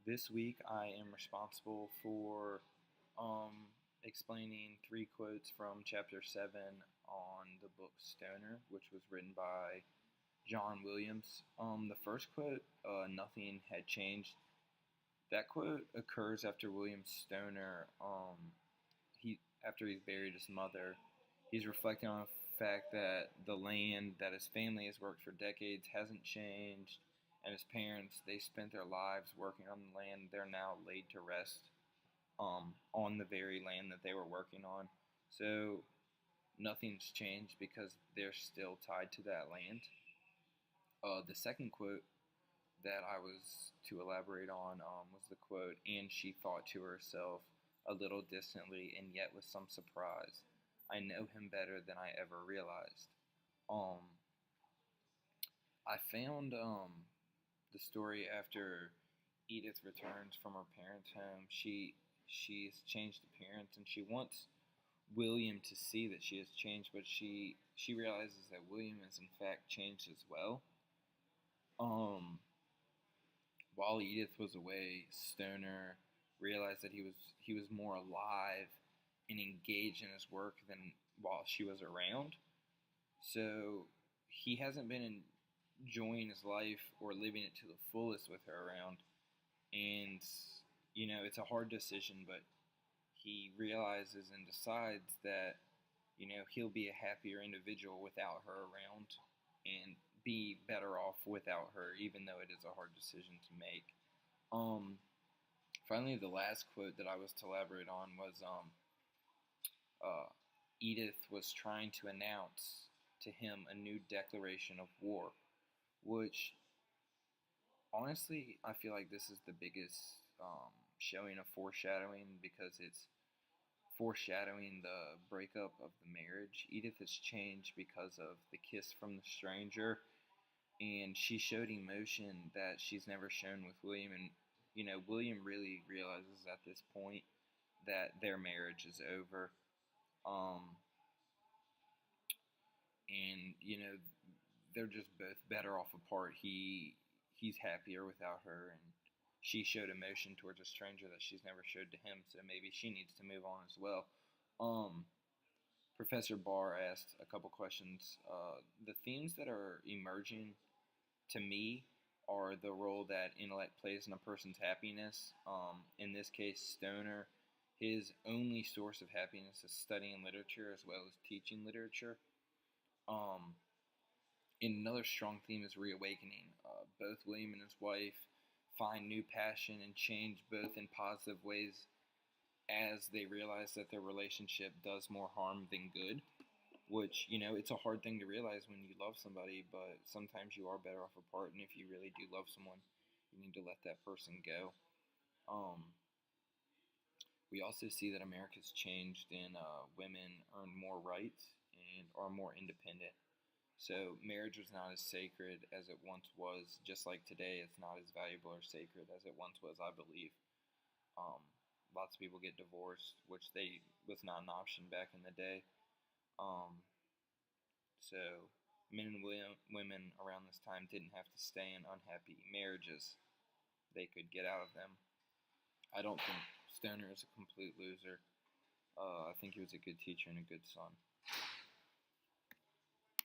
This week I am responsible for explaining three quotes from Chapter 7 on the book Stoner, which was written by John Williams. The first quote, nothing had changed. That quote occurs after William Stoner, after he's buried his mother. He's reflecting on the fact that the land that his family has worked for decades hasn't changed, and his parents, they spent their lives working on the land. They're now laid to rest on the very land that they were working on. So nothing's changed because they're still tied to that land. The second quote that I was to elaborate on was the quote, "And she thought to herself a little distantly and yet with some surprise, I know him better than I ever realized." Um, I found the story after Edith returns from her parents' home. She's changed appearance, and she wants William to see that she has changed, but she realizes that William has in fact changed as well. Um, while Edith was away, Stoner realized that he was more alive and engaged in his work than while she was around. So he hasn't been enjoying his life or living it to the fullest with her around. And, it's a hard decision, but he realizes and decides that, he'll be a happier individual without her around and be better off without her, even though it is a hard decision to make. Um, Finally, the last quote that I was to elaborate on was Edith was trying to announce to him a new declaration of war, which honestly, I feel like this is the biggest showing of foreshadowing because it's foreshadowing the breakup of the marriage. Edith has changed because of the kiss from the stranger, and she showed emotion that she's never shown with William. And William really realizes at this point that their marriage is over. Um, and they're just both better off apart. He's happier without her, and she showed emotion towards a stranger that she's never showed to him. So maybe she needs to move on as well. Um, Professor Barr asked a couple questions. The themes that are emerging to me are the role that intellect plays in a person's happiness. In this case, Stoner, his only source of happiness is studying literature as well as teaching literature. Um, and another strong theme is reawakening. Both William and his wife find new passion and change both in positive ways as they realize that their relationship does more harm than good. Which, it's a hard thing to realize when you love somebody, but sometimes you are better off apart, and if you really do love someone, you need to let that person go. Um, we also see that America's changed and women earn more rights and are more independent. So marriage was not as sacred as it once was, just like today it's not as valuable or sacred as it once was, I believe. Um, Lots of people get divorced, which they was not an option back in the day. Um, so men and women around this time didn't have to stay in unhappy marriages. They could get out of them. I don't think Stoner is a complete loser. I think he was a good teacher and a good son.